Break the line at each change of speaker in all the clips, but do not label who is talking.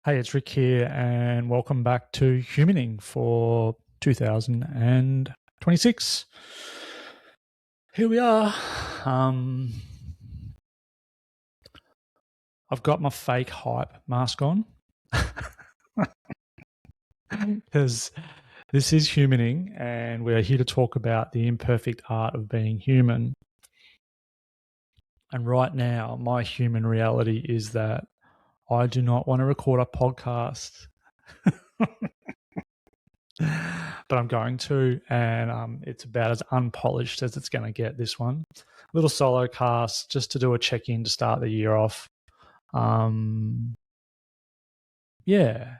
Hey, it's Rick here, and welcome back to Humaning for 2026. Here we are. I've got my fake hype mask on because this is Humaning, and we're here to talk about the imperfect art of being human. And right now, my human reality is that I do not want to record a podcast. But I'm going to, and it's about as unpolished as it's going to get, this one. Little solo cast just to do a check-in to start the year off. Yeah,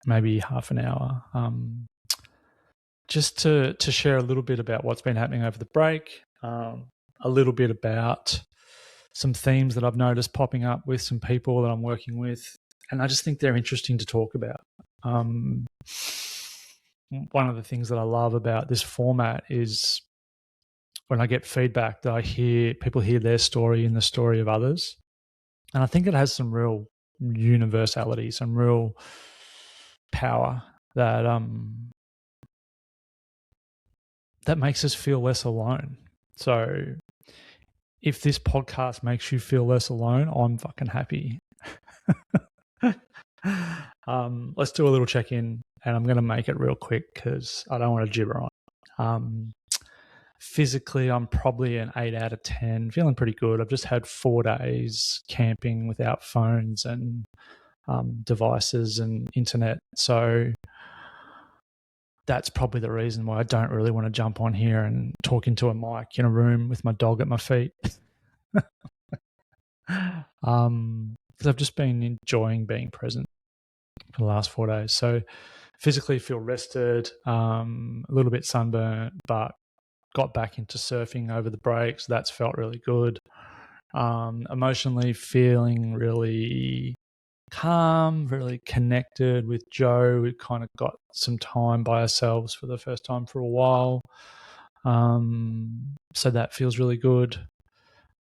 maybe half an hour. Just to share a little bit about what's been happening over the break, a little bit about some themes that I've noticed popping up with some people that I'm working with, and I just think they're interesting to talk about. One of the things that I love about this format is when I get feedback that I hear people hear their story in the story of others. And I think it has some real universality, some real power that that makes us feel less alone. So if this podcast makes you feel less alone, I'm fucking happy. Let's do a little check-in, and I'm going to make it real quick because I don't want to gibber on. Physically, I'm probably an 8 out of 10, feeling pretty good. I've just had 4 days camping without phones and devices and internet. So that's probably the reason why I don't really want to jump on here and talk into a mic in a room with my dog at my feet. Because I've just been enjoying being present for the last 4 days. So physically feel rested, a little bit sunburnt, but got back into surfing over the break, so that's felt really good. Emotionally feeling really calm, really connected with Joe. We kind of got some time by ourselves for the first time for a while. So that feels really good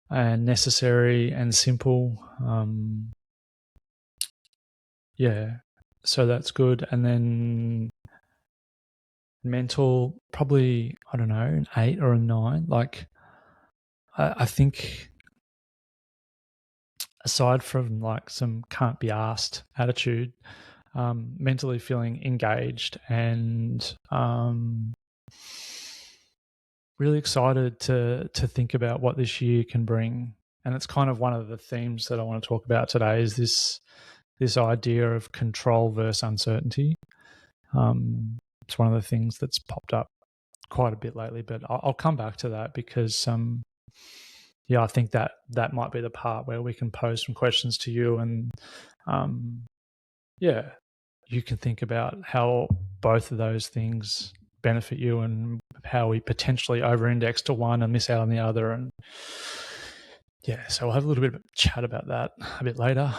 and necessary and simple. Yeah, so that's good. And then mental, probably, I don't know, an 8 or a 9. Like, I think aside from like some can't be asked attitude, mentally feeling engaged and really excited to think about what this year can bring. And it's kind of one of the themes that I want to talk about today is this idea of control versus uncertainty. It's one of the things that's popped up quite a bit lately, but I'll come back to that because I think that might be the part where we can pose some questions to you, and you can think about how both of those things benefit you and how we potentially over-index to one and miss out on the other. And so we'll have a little bit of a chat about that a bit later.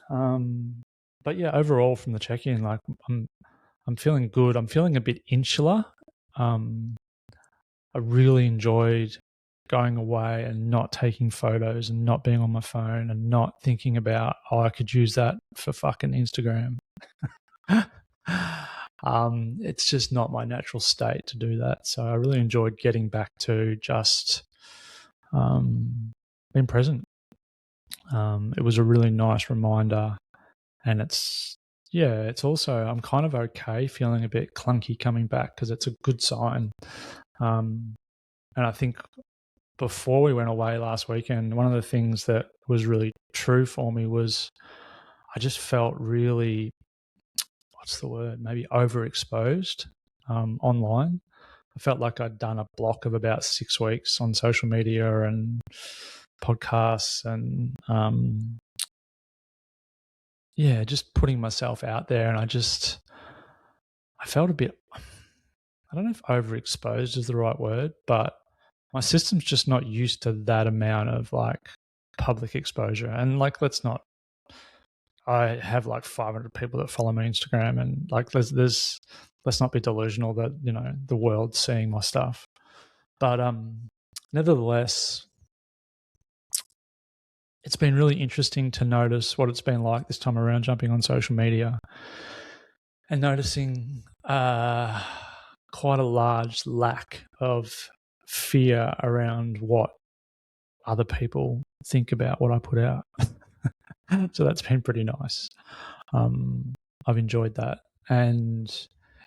But yeah, overall from the check-in, like I'm feeling good. I'm feeling a bit insular. I really enjoyed going away and not taking photos and not being on my phone and not thinking about, I could use that for fucking Instagram. It's just not my natural state to do that. So I really enjoyed getting back to just being present. It was a really nice reminder, and it's also, I'm kind of okay feeling a bit clunky coming back because it's a good sign. And I think before we went away last weekend, one of the things that was really true for me was I just felt really, what's the word, maybe overexposed online. I felt like I'd done a block of about 6 weeks on social media and podcasts and just putting myself out there. And I felt a bit, I don't know if overexposed is the right word, but my system's just not used to that amount of like public exposure. And like, I have like 500 people that follow my Instagram, and like let's not be delusional that, the world's seeing my stuff. But nevertheless, it's been really interesting to notice what it's been like this time around jumping on social media and noticing quite a large lack of fear around what other people think about what I put out. So that's been pretty nice. I've enjoyed that. And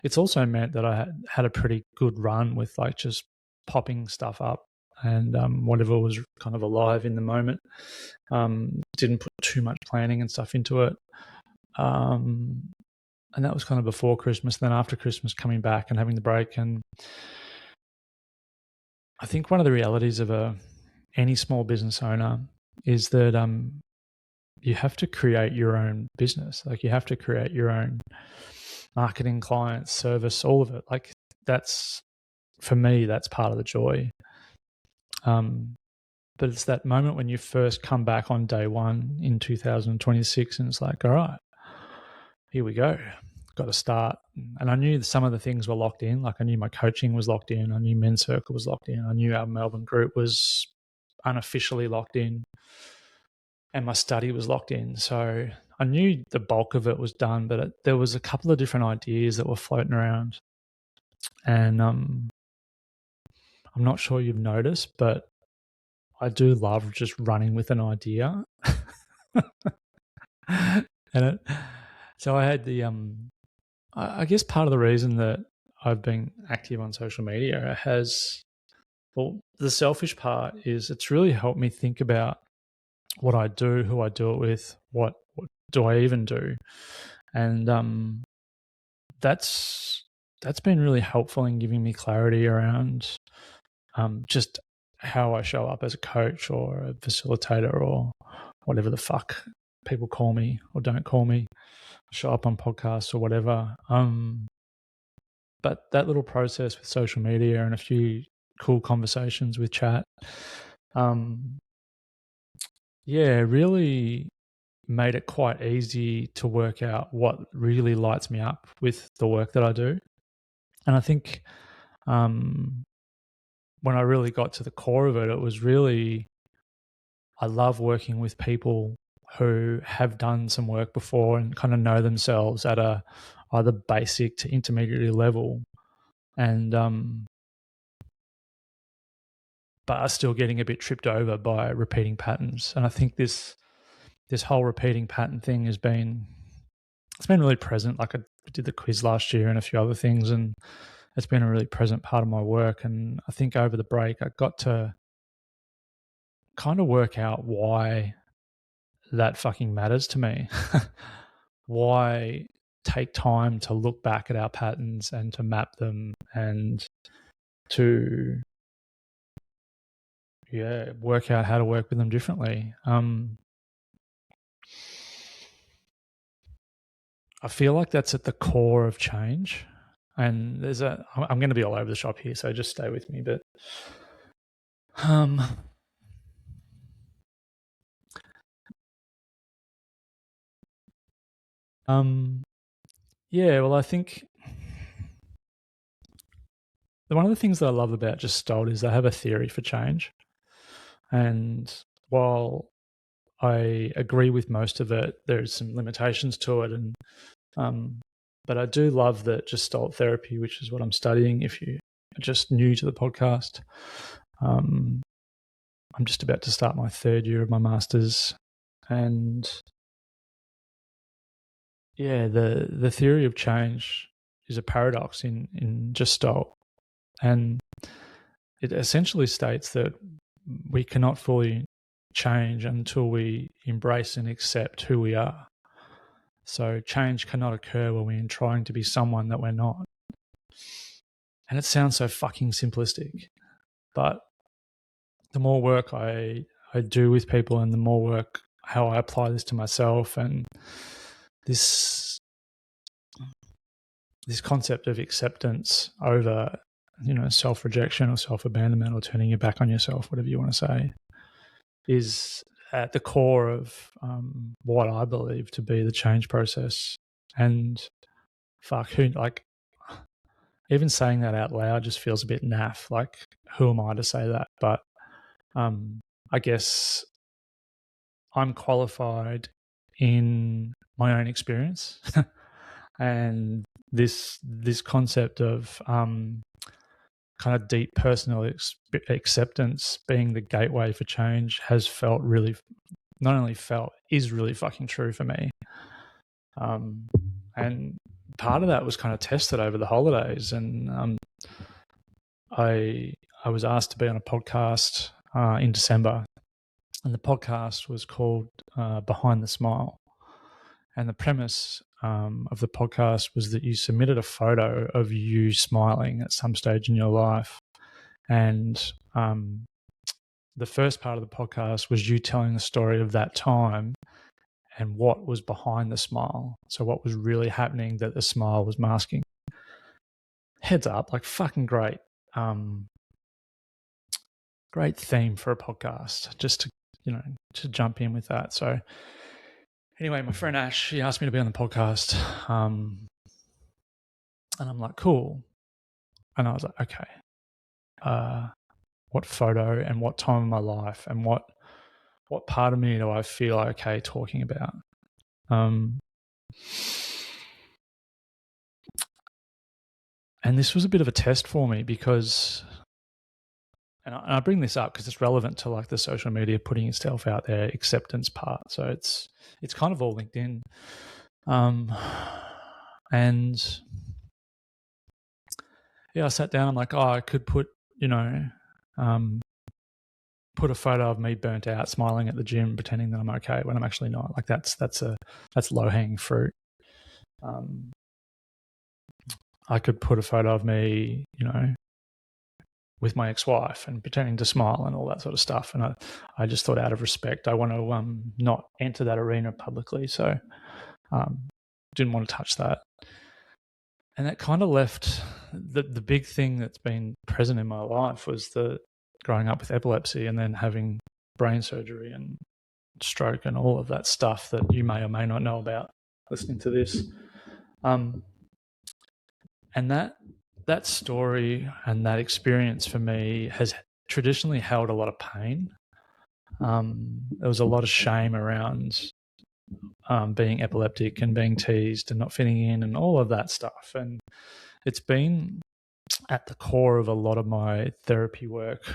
it's also meant that I had a pretty good run with like just popping stuff up and whatever was kind of alive in the moment. Didn't put too much planning and stuff into it. And that was kind of before Christmas. Then after Christmas, coming back and having the break. And I think one of the realities of any small business owner is that you have to create your own business. Like you have to create your own marketing, clients, service, all of it. Like that's, for me, that's part of the joy. But it's that moment when you first come back on day one in 2026 and it's like, all right, here we go. Got to start. And I knew some of the things were locked in. Like I knew my coaching was locked in. I knew Men's Circle was locked in. I knew our Melbourne group was unofficially locked in. And my study was locked in. So I knew the bulk of it was done, but there was a couple of different ideas that were floating around. And I'm not sure you've noticed, but I do love just running with an idea. So I had I guess part of the reason that I've been active on social media the selfish part is it's really helped me think about what I do, who I do it with, what do I even do, and that's been really helpful in giving me clarity around just how I show up as a coach or a facilitator or whatever the fuck people call me or don't call me, show up on podcasts or whatever. But that little process with social media and a few cool conversations with chat, really made it quite easy to work out what really lights me up with the work that I do. And I think when I really got to the core of it, it was really, I love working with people who have done some work before and kind of know themselves at a either basic to intermediate level, and but are still getting a bit tripped over by repeating patterns. And I think this whole repeating pattern thing it's been really present. Like I did the quiz last year and a few other things, and it's been a really present part of my work. And I think over the break, I got to kind of work out why that fucking matters to me. Why take time to look back at our patterns and to map them and to work out how to work with them differently. I feel like that's at the core of change. And I'm going to be all over the shop here, so just stay with me. But well, I think one of the things that I love about Just Stolt is they have a theory for change. And while I agree with most of it, there's some limitations to it. And but I do love that Gestalt therapy, which is what I'm studying. If you are just new to the podcast, I'm just about to start my third year of my master's, and the theory of change is a paradox in Gestalt, and it essentially states that we cannot fully change until we embrace and accept who we are. So change cannot occur when we're trying to be someone that we're not. And it sounds so fucking simplistic, but the more work I do with people and the more work how I apply this to myself and this concept of acceptance over, self-rejection or self-abandonment or turning your back on yourself, whatever you want to say, is at the core of what I believe to be the change process. And even saying that out loud just feels a bit naff. Like, who am I to say that? But I guess I'm qualified in my own experience, and this concept of kind of deep personal acceptance being the gateway for change has felt really, not only felt, is really fucking true for me. And part of that was kind of tested over the holidays, and I was asked to be on a podcast in December, and the podcast was called Behind the Smile. And the premise of the podcast was that you submitted a photo of you smiling at some stage in your life. And the first part of the podcast was you telling the story of that time and what was behind the smile. So what was really happening that the smile was masking. Heads up, like fucking great. Great theme for a podcast, just to jump in with that. So anyway, my friend Ash, she asked me to be on the podcast. And I'm like, cool. And I was like, okay, what photo and what time of my life and what part of me do I feel okay talking about? And this was a bit of a test for me because, and I bring this up because it's relevant to like the social media putting yourself out there acceptance part. So it's kind of all linked in. And yeah, I sat down. I'm like, I could put, put a photo of me burnt out, smiling at the gym, pretending that I'm okay when I'm actually not. Like that's low hanging fruit. I could put a photo of me, with my ex-wife and pretending to smile and all that sort of stuff. And I just thought, out of respect, I want to not enter that arena publicly. So didn't want to touch that. And that kind of left the big thing that's been present in my life was the growing up with epilepsy and then having brain surgery and stroke and all of that stuff that you may or may not know about listening to this. And that story and that experience for me has traditionally held a lot of pain. There was a lot of shame around being epileptic and being teased and not fitting in and all of that stuff. And it's been at the core of a lot of my therapy work,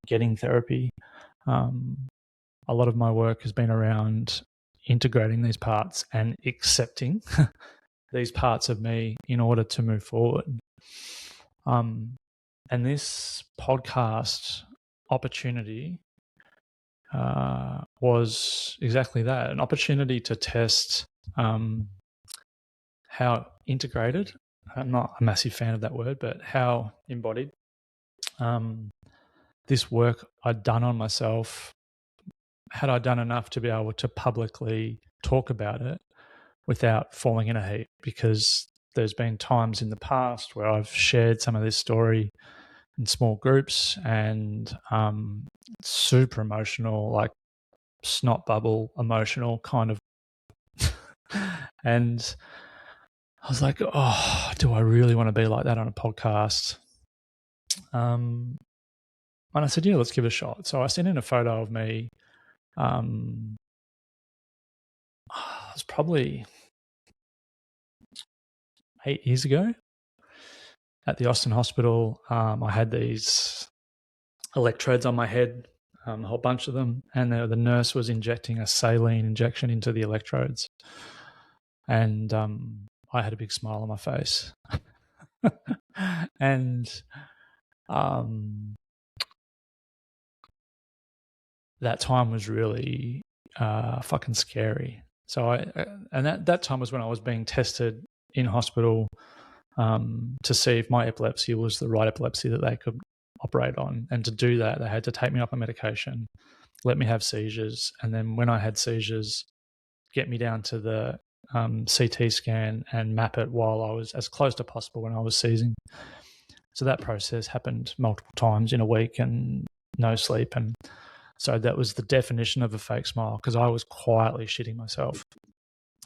getting therapy. A lot of my work has been around integrating these parts and accepting these parts of me in order to move forward. And this podcast opportunity was exactly that, an opportunity to test how integrated, I'm not a massive fan of that word, but how embodied this work I'd done on myself, had I done enough to be able to publicly talk about it without falling in a heap, because there's been times in the past where I've shared some of this story in small groups and super emotional, like snot bubble emotional kind of. And I was like, oh, do I really want to be like that on a podcast? And I said, yeah, let's give it a shot. So I sent in a photo of me. It was probably 8 years ago at the Austin Hospital. I had these electrodes on my head, a whole bunch of them, and the nurse was injecting a saline injection into the electrodes. And I had a big smile on my face. And that time was really fucking scary. So that time was when I was being tested in hospital to see if my epilepsy was the right epilepsy that they could operate on. And to do that, they had to take me off a medication, let me have seizures, and then when I had seizures, get me down to the CT scan and map it while I was as close to possible when I was seizing. So that process happened multiple times in a week and no sleep. And so that was the definition of a fake smile, because I was quietly shitting myself.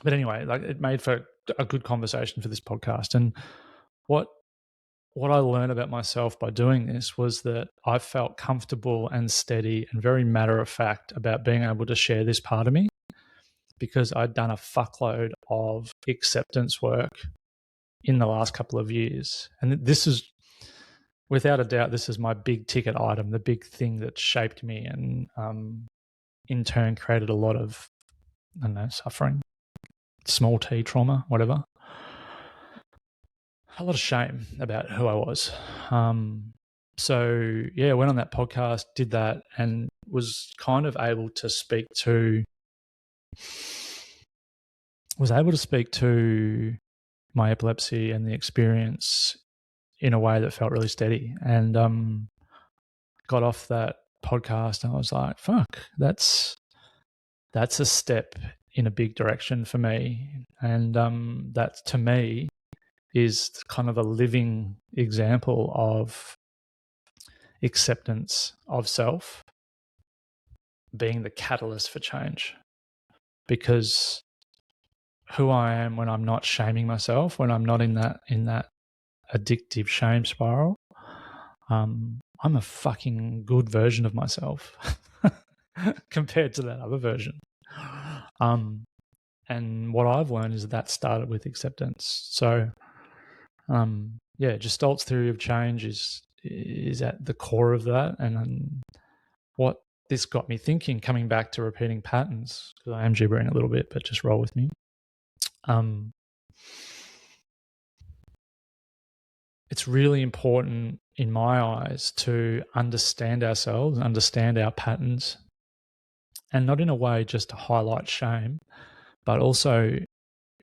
But anyway, like, it made for a good conversation for this podcast. And what what I learned about myself by doing this was that I felt comfortable and steady and very matter of fact about being able to share this part of me, because I'd done a fuckload of acceptance work in the last couple of years. And this is, without a doubt, this is my big ticket item, the big thing that shaped me and in turn created a lot of, I don't know, suffering, small t trauma, whatever. A lot of shame about who I was. So yeah, went on that podcast, did that, and was kind of able to speak to my epilepsy and the experience in a way that felt really steady. And got off that podcast and I was like, fuck, that's a step in a big direction for me. And that, to me, is kind of a living example of acceptance of self being the catalyst for change. Because who I am when I'm not shaming myself, when I'm not in that addictive shame spiral, I'm a fucking good version of myself compared to that other version. And what I've learned is that started with acceptance. So, Gestalt's theory of change is at the core of that. And what this got me thinking, coming back to repeating patterns, because I am gibbering a little bit, but just roll with me. It's really important in my eyes to understand ourselves, understand our patterns, and not in a way just to highlight shame, but also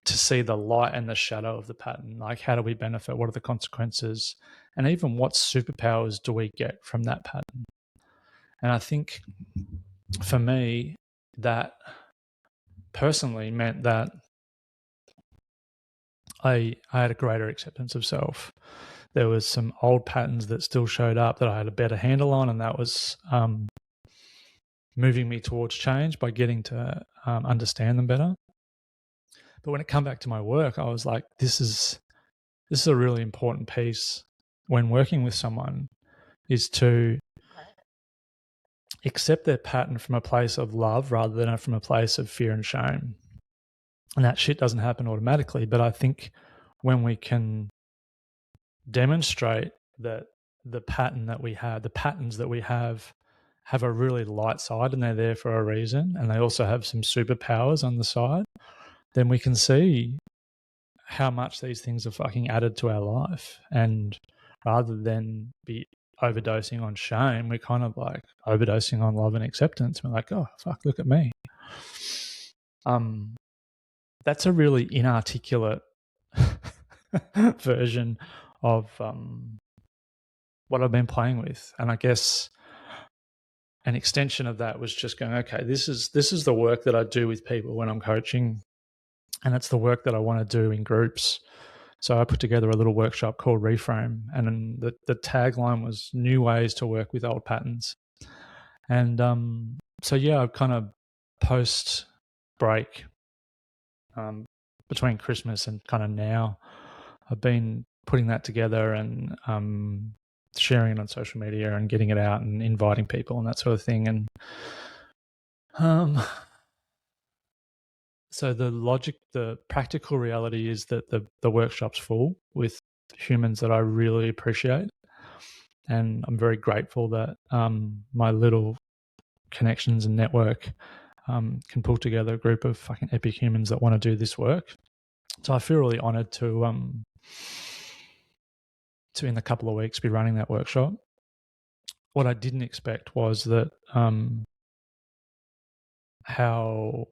to see the light and the shadow of the pattern. Like, how do we benefit? What are the consequences? And even what superpowers do we get from that pattern? And I think for me, that personally meant that I had a greater acceptance of self. There was some old patterns that still showed up that I had a better handle on, and that was moving me towards change by getting to understand them better. But when it come back to my work, I was like, this is a really important piece when working with someone, is to accept their pattern from a place of love rather than from a place of fear and shame. And that shit doesn't happen automatically. But I think when we can demonstrate that the patterns that we have a really light side and they're there for a reason, and they also have some superpowers on the side, then we can see how much these things are fucking added to our life. And rather than be overdosing on shame, we're kind of like overdosing on love and acceptance. We're like, oh, fuck, look at me. That's a really inarticulate version of what I've been playing with. And I guess an extension of that was just going, okay, this is the work that I do with people when I'm coaching, and it's the work that I want to do in groups. So I put together a little workshop called Reframe, and the tagline was new ways to work with old patterns. And I've kind of post break between Christmas and kind of now, I've been putting that together and sharing it on social media and getting it out and inviting people and that sort of thing. And so the practical reality is that the workshop's full with humans that I really appreciate. And I'm very grateful that my little connections and network can pull together a group of fucking epic humans that want to do this work. So I feel really honored to in a couple of weeks be running that workshop. What I didn't expect was that how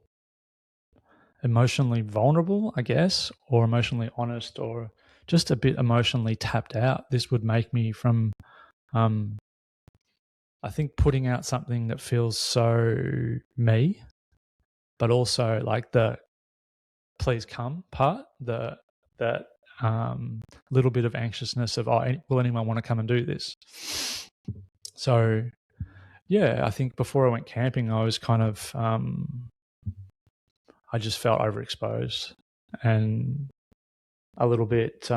emotionally vulnerable, I guess, or emotionally honest, or just a bit emotionally tapped out this would make me from I think putting out something that feels so me, but also like the please come part, that little bit of anxiousness of, oh, will anyone want to come and do this? So yeah, I think before I went camping, I was kind of I just felt overexposed and a little bit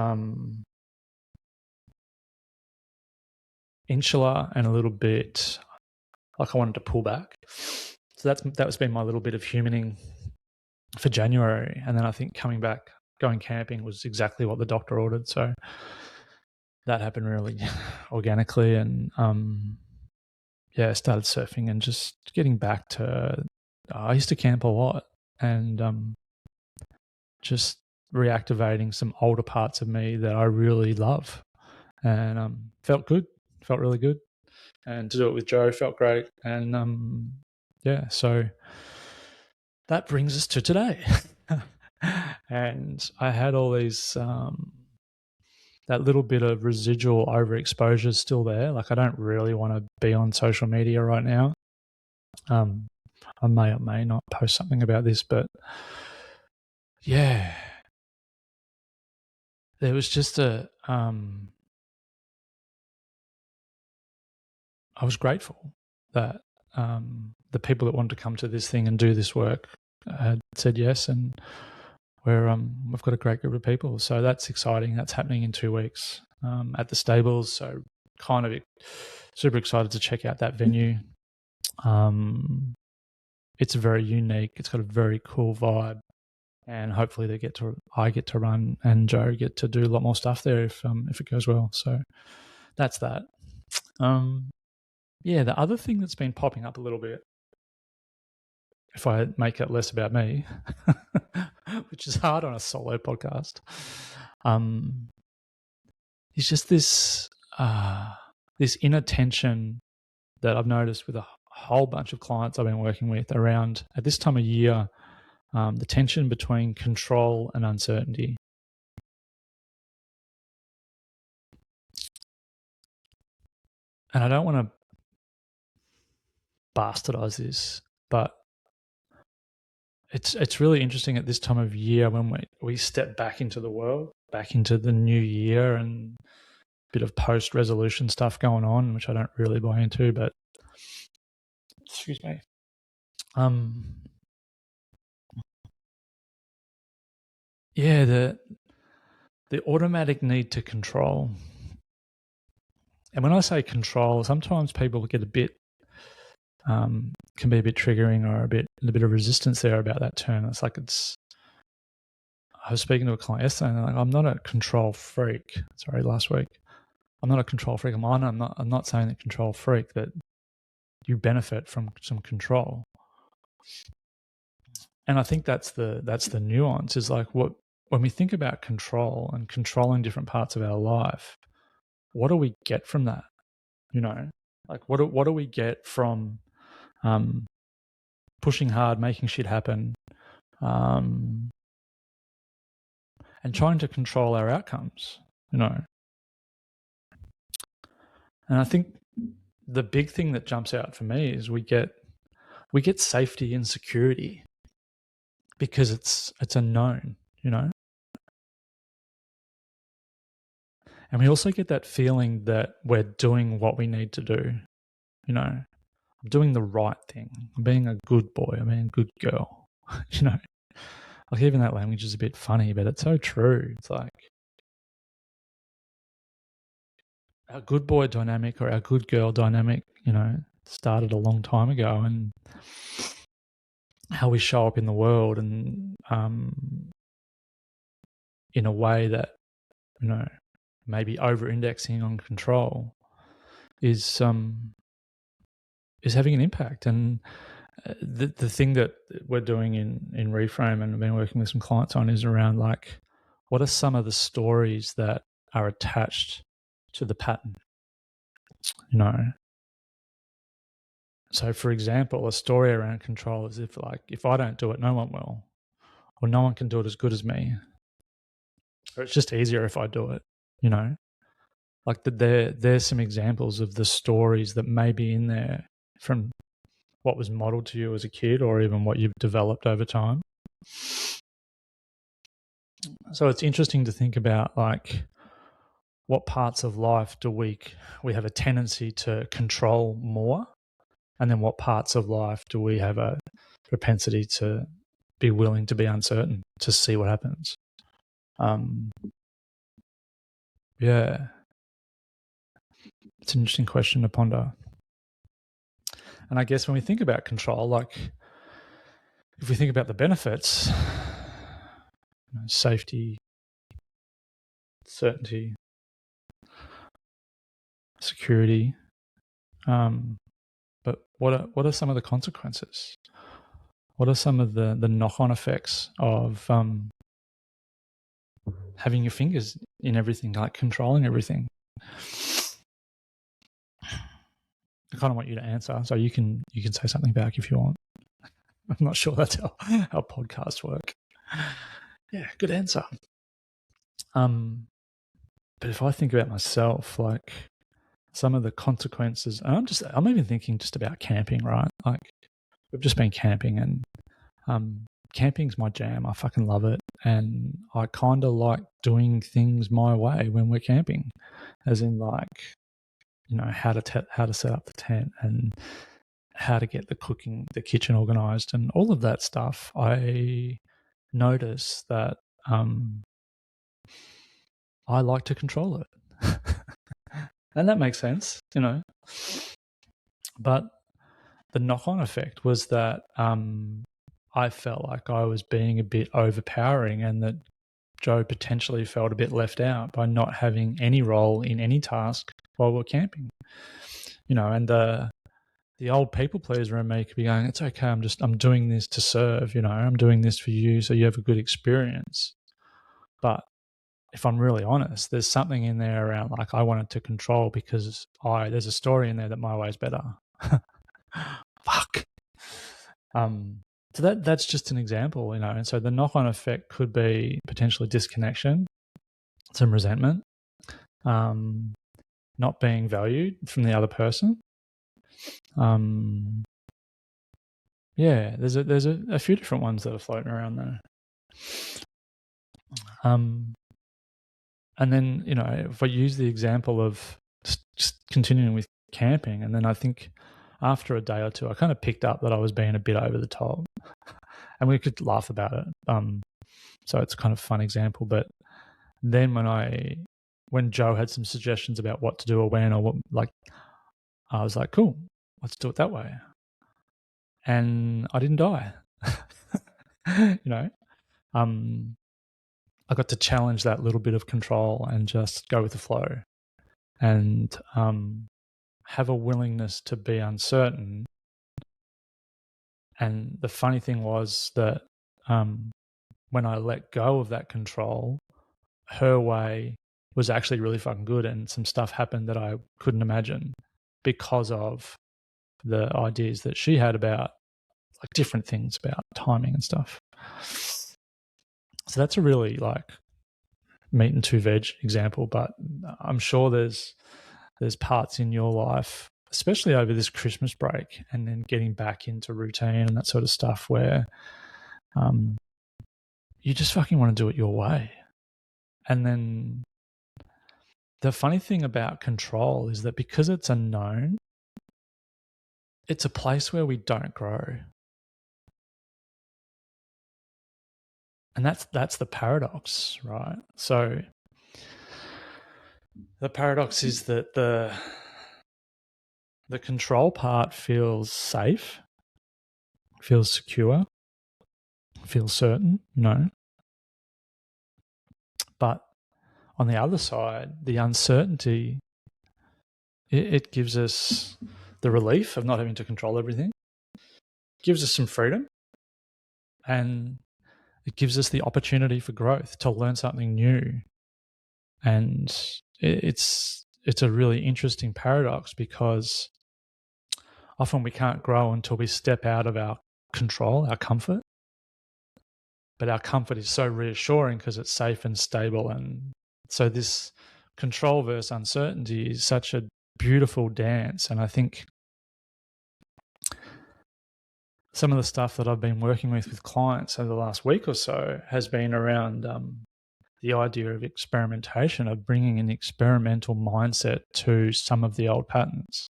insular and a little bit like I wanted to pull back. So that's been my little bit of humaning for January. And then I think coming back, going camping was exactly what the doctor ordered. So that happened really organically. And I started surfing and just getting back to, I used to camp a lot and just reactivating some older parts of me that I really love. And felt good, felt really good. And to do it with Joe felt great. And so that brings us to today. And I had all these, that little bit of residual overexposure is still there. Like I don't really want to be on social media right now. I may or may not post something about this, but yeah, there was just I was grateful that the people that wanted to come to this thing and do this work had said yes, and we've got a great group of people. So that's exciting. That's happening in 2 weeks at the stables. So kind of super excited to check out that venue. It's very unique. It's got a very cool vibe, and hopefully I get to run and Joe get to do a lot more stuff there if it goes well. So that's that. The other thing that's been popping up a little bit, if I make it less about me, which is hard on a solo podcast, is just this inner tension that I've noticed with a whole bunch of clients I've been working with around, at this time of year, the tension between control and uncertainty. And I don't want to bastardize this, but it's really interesting at this time of year when we step back into the world, back into the new year, and a bit of post-resolution stuff going on, which I don't really buy into, but excuse me. The automatic need to control. And when I say control, sometimes people get a bit can be a bit triggering or a bit of resistance there about that term. It's like I was speaking to a client yesterday and they're like, I'm not a control freak. Sorry, last week. I'm not a control freak. I'm not saying that control freak, that you benefit from some control. And I think that's the nuance, is like when we think about control and controlling different parts of our life, what do we get from that? You know, like what do we get from pushing hard, making shit happen, and trying to control our outcomes, you know? And I think the big thing that jumps out for me is we get safety and security because it's a known, you know? And we also get that feeling that we're doing what we need to do, you know? I'm doing the right thing. I'm being a good boy. I'm being a good girl, you know? Like even that language is a bit funny, but it's so true. It's like our good boy dynamic or our good girl dynamic, you know, started a long time ago, and how we show up in the world and in a way that, you know, maybe over-indexing on control is having an impact. And the thing that we're doing in Reframe and I've been working with some clients on is around like, what are some of the stories that are attached to the pattern, you know? So for example, a story around control is if I don't do it, no one will, or no one can do it as good as me, or it's just easier if I do it, you know? Like there's some examples of the stories that may be in there from what was modeled to you as a kid or even what you've developed over time. So it's interesting to think about like what parts of life do we have a tendency to control more, and then what parts of life do we have a propensity to be willing to be uncertain, to see what happens. Yeah. It's an interesting question to ponder. And I guess when we think about control, like if we think about the benefits, safety, certainty, security, but what are some of the consequences? What are some of the knock-on effects of having your fingers in everything, like controlling everything? I kind of want you to answer, so you can say something back if you want. I'm not sure that's how podcasts work. Yeah, good answer. But if I think about myself, like some of the consequences, and I'm even thinking just about camping, right? Like we've just been camping, and camping's my jam. I fucking love it, and I kind of like doing things my way when we're camping, as in like, you know, how to set up the tent and how to get the kitchen organized and all of that stuff. I notice that I like to control it. And that makes sense, you know. But the knock-on effect was that I felt like I was being a bit overpowering, and that Joe potentially felt a bit left out by not having any role in any task while we're camping. You know, and the old people pleaser in me could be going, it's okay, I'm doing this to serve, you know, I'm doing this for you so you have a good experience. But if I'm really honest, there's something in there around like I wanted to control because there's a story in there that my way is better. Fuck. So that's just an example, you know. And so the knock-on effect could be potentially disconnection, some resentment, not being valued from the other person. Yeah, there's a few different ones that are floating around there. And then, you know, if I use the example of just continuing with camping, and then I think after a day or two, I kind of picked up that I was being a bit over the top, and we could laugh about it. So it's kind of a fun example. But then when Joe had some suggestions about what to do or when or what, like, I was like, cool, let's do it that way. And I didn't die, you know. I got to challenge that little bit of control and just go with the flow, and have a willingness to be uncertain. And the funny thing was that when I let go of that control, her way was actually really fucking good, and some stuff happened that I couldn't imagine because of the ideas that she had about like different things about timing and stuff. So that's a really like meat and two veg example, but I'm sure there's parts in your life, especially over this Christmas break and then getting back into routine and that sort of stuff, where you just fucking want to do it your way. And then the funny thing about control is that because it's unknown, it's a place where we don't grow. And that's the paradox, right? So the paradox is that the control part feels safe, feels secure, feels certain, you know. But on the other side, the uncertainty, it gives us the relief of not having to control everything, gives us some freedom, and it gives us the opportunity for growth, to learn something new. And it's a really interesting paradox, because often we can't grow until we step out of our control, our comfort. But our comfort is so reassuring because it's safe and stable. And so this control versus uncertainty is such a beautiful dance. And I think some of the stuff that I've been working with clients over the last week or so has been around the idea of experimentation, of bringing an experimental mindset to some of the old patterns.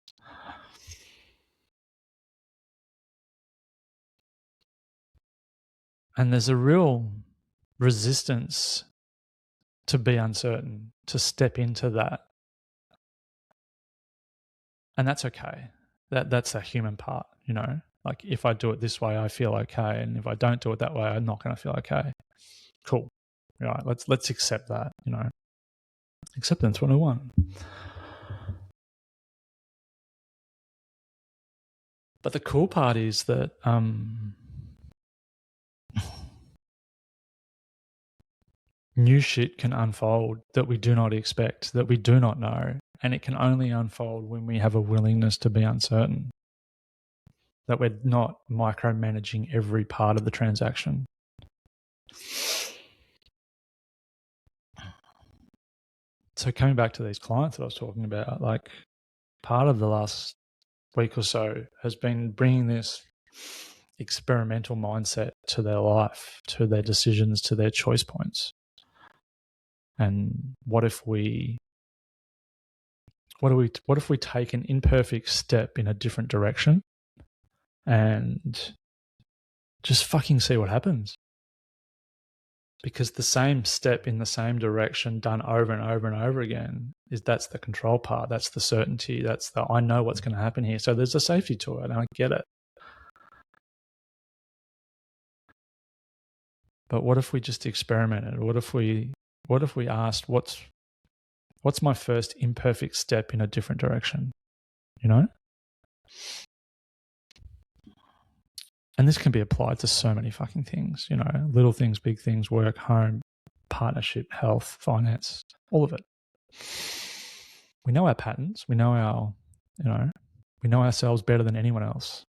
And there's a real resistance to be uncertain, to step into that. And that's okay. That's a human part, you know. Like if I do it this way, I feel okay, and if I don't do it that way, I'm not going to feel okay. Cool. Right. Let's accept that, you know. Acceptance 101. But the cool part is that new shit can unfold that we do not expect, that we do not know, and it can only unfold when we have a willingness to be uncertain. That we're not micromanaging every part of the transaction. So coming back to these clients that I was talking about, like part of the last week or so has been bringing this experimental mindset to their life, to their decisions, to their choice points. And what if we take an imperfect step in a different direction and just fucking see what happens? Because the same step in the same direction done over and over and over again that's the control part. That's the certainty. That's the, I know what's going to happen here. So there's a safety to it, and I get it. But what if we just experimented? What if we asked, what's my first imperfect step in a different direction? You know? And this can be applied to so many fucking things, you know, little things, big things, work, home, partnership, health, finance, all of it. We know our patterns. We know we know ourselves better than anyone else.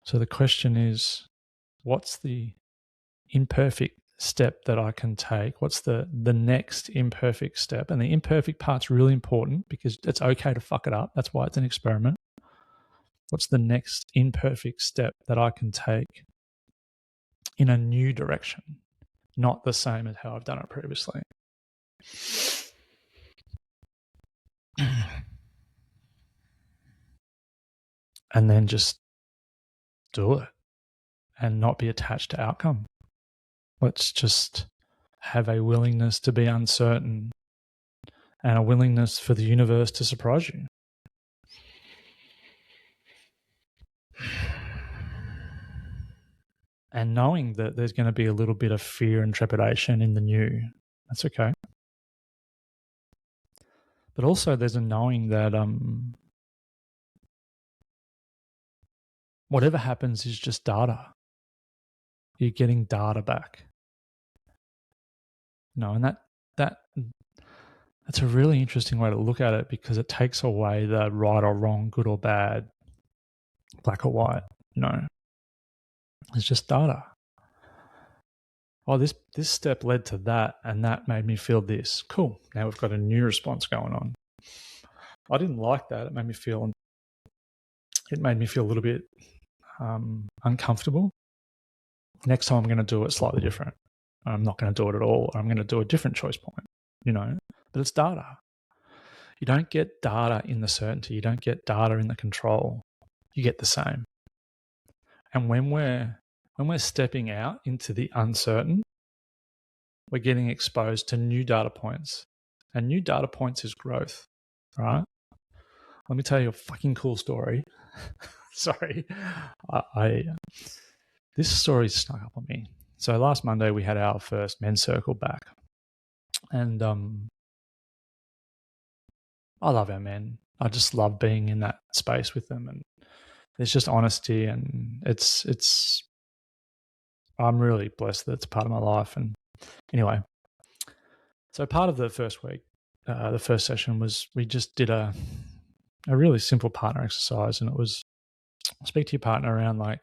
So the question is, what's the imperfect step that I can take? What's the next imperfect step? And the imperfect part's really important because it's okay to fuck it up. That's why it's an experiment. What's the next imperfect step that I can take in a new direction, not the same as how I've done it previously? And then just do it and not be attached to outcome. Let's just have a willingness to be uncertain and a willingness for the universe to surprise you. And knowing that there's going to be a little bit of fear and trepidation in the new. That's okay. But also there's a knowing that whatever happens is just data. You're getting data back. No, and that's a really interesting way to look at it because it takes away the right or wrong, good or bad, black or white, you know. It's just data. Oh, this step led to that, and that made me feel this. Cool. Now we've got a new response going on. I didn't like that. It made me feel a little bit uncomfortable. Next time I'm going to do it slightly different. I'm not going to do it at all. I'm going to do a different choice point, you know. But it's data. You don't get data in the certainty. You don't get data in the control. You get the same. And when we're stepping out into the uncertain, we're getting exposed to new data points. And new data points is growth, right? Let me tell you a fucking cool story. Sorry. This story snuck up on me. So last Monday we had our first men's circle back. And I love our men. I just love being in that space with them, and there's just honesty, and it's I'm really blessed that it's part of my life. And anyway, so part of the first week, the first session was we just did a really simple partner exercise, and it was speak to your partner around like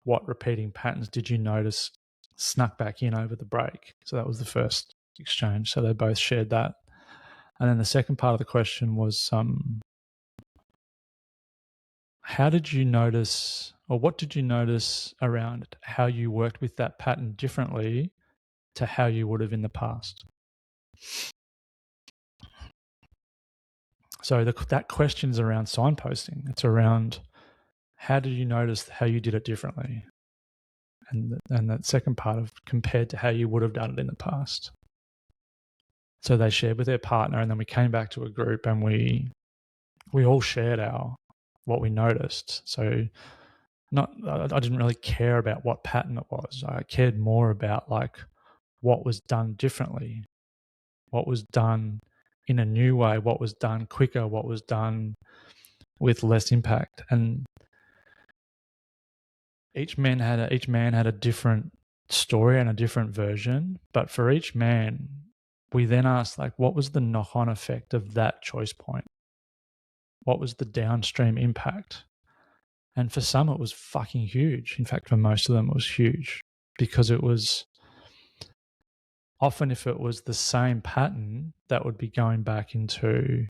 what repeating patterns did you notice snuck back in over the break. So that was the first exchange. So they both shared that. And then the second part of the question was how did you notice, or what did you notice around how you worked with that pattern differently to how you would have in the past? So that question is around signposting. It's around how did you notice how you did it differently? And that second part of compared to how you would have done it in the past. So they shared with their partner, and then we came back to a group and we we all shared what we noticed. So I didn't really care about what pattern it was. I cared more about like what was done differently, what was done in a new way, what was done quicker, what was done with less impact. And each man had a different story and a different version. But for each man, we then asked, like, what was the knock-on effect of that choice point? What was the downstream impact? And for some, it was fucking huge. In fact, for most of them, it was huge, because it was often, if it was the same pattern, that would be going back into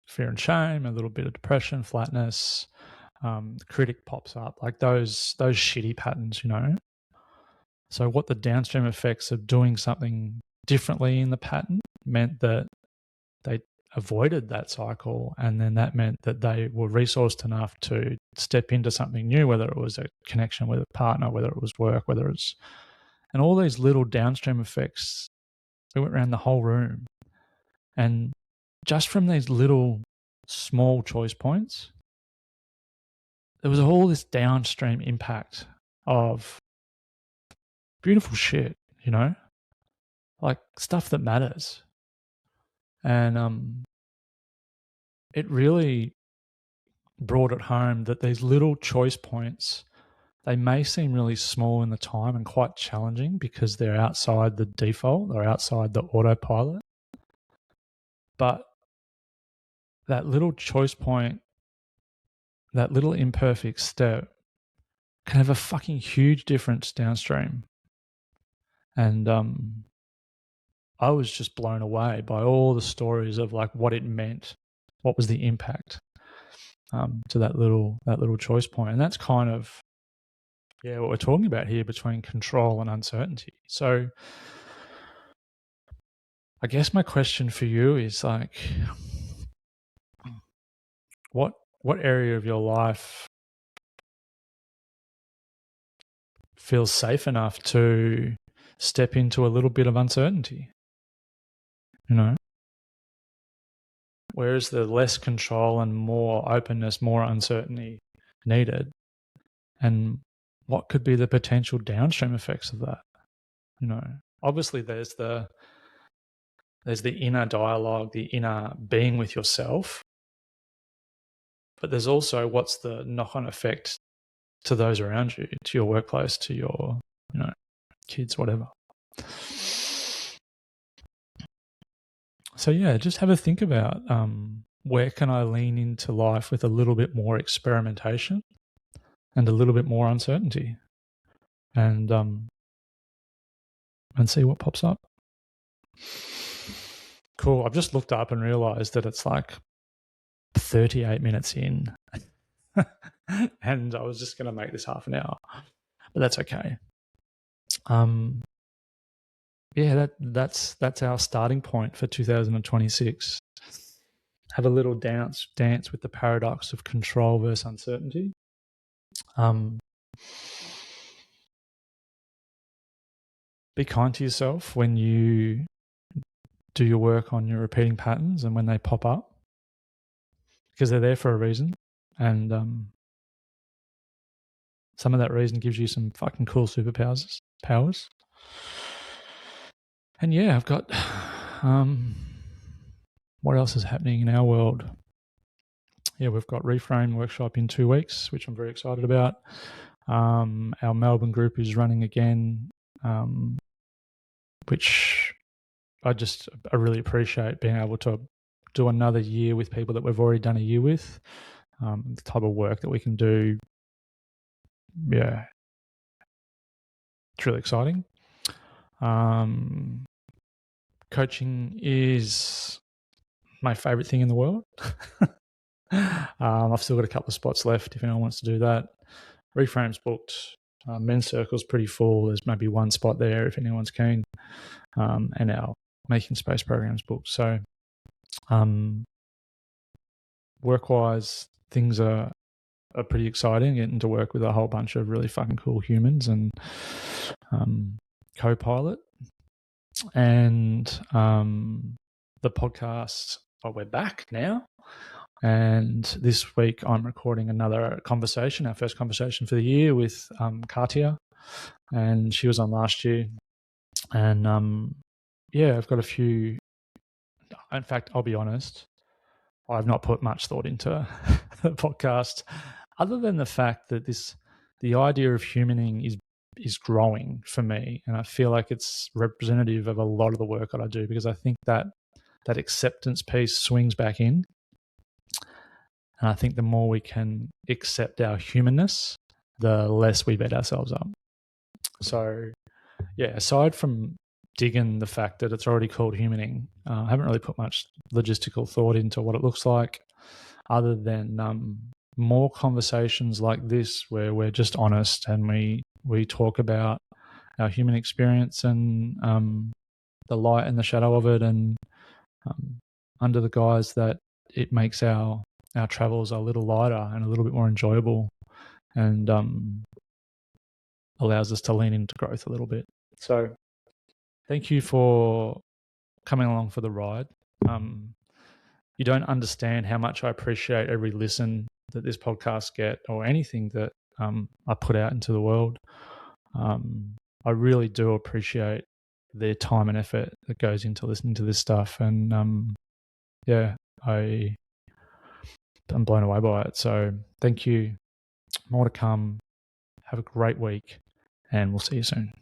fear and shame, a little bit of depression, flatness. The critic pops up, like those shitty patterns, you know. So what the downstream effects of doing something differently in the pattern meant that they avoided that cycle, and then that meant that they were resourced enough to step into something new, whether it was a connection with a partner, whether it was work, whether it's, and all these little downstream effects, they went around the whole room. And just from these little small choice points, there was all this downstream impact of beautiful shit, you know, like stuff that matters. And it really brought it home that these little choice points, they may seem really small in the time and quite challenging because they're outside the default, they're outside the autopilot. But that little choice point, that little imperfect step, can have a fucking huge difference downstream. And I was just blown away by all the stories of like what it meant, what was the impact to that little choice point. And that's kind of, yeah, what we're talking about here between control and uncertainty. So I guess my question for you is like, what area of your life feels safe enough to step into a little bit of uncertainty? You know, where is the less control and more openness, more uncertainty needed? And what could be the potential downstream effects of that? You know, obviously there's the inner dialogue, the inner being with yourself, but there's also what's the knock-on effect to those around you, to your workplace, to your, you know, kids, whatever. So yeah, just have a think about where can I lean into life with a little bit more experimentation and a little bit more uncertainty, and see what pops up. Cool. I've just looked up and realized that it's like 38 minutes in, and I was just going to make this half an hour, but that's okay. Yeah, that's our starting point for 2026. Have a little dance with the paradox of control versus uncertainty. Be kind to yourself when you do your work on your repeating patterns and when they pop up, because they're there for a reason, and some of that reason gives you some fucking cool superpowers. And yeah, I've got what else is happening in our world? Yeah, we've got Reframe workshop in 2 weeks, which I'm very excited about. Our Melbourne group is running again, which I really appreciate being able to do another year with people that we've already done a year with. The type of work that we can do, yeah, it's really exciting. Coaching is my favorite thing in the world. I've still got a couple of spots left if anyone wants to do that. Reframe's booked. Men's Circle's pretty full. There's maybe one spot there if anyone's keen. And our Making Space program's booked. So work-wise, things are pretty exciting, getting to work with a whole bunch of really fucking cool humans and co-pilot. And the podcast, we're back now. And this week I'm recording another conversation, our first conversation for the year with Katia, and she was on last year. And I've got a few. In fact, I'll be honest, I've not put much thought into the podcast, other than the fact that the idea of humaning is growing for me, and I feel like it's representative of a lot of the work that I do, because I think that acceptance piece swings back in. And I think the more we can accept our humanness, the less we beat ourselves up. So, yeah, aside from digging the fact that it's already called humaning, I haven't really put much logistical thought into what it looks like, other than more conversations like this where we're just honest and we talk about our human experience and the light and the shadow of it, and under the guise that it makes our travels a little lighter and a little bit more enjoyable, and allows us to lean into growth a little bit. So thank you for coming along for the ride. You don't understand how much I appreciate every listen that this podcast get, or anything that I put out into the world. I really do appreciate the time and effort that goes into listening to this stuff. And I'm blown away by it. So thank you. More to come. Have a great week, and we'll see you soon.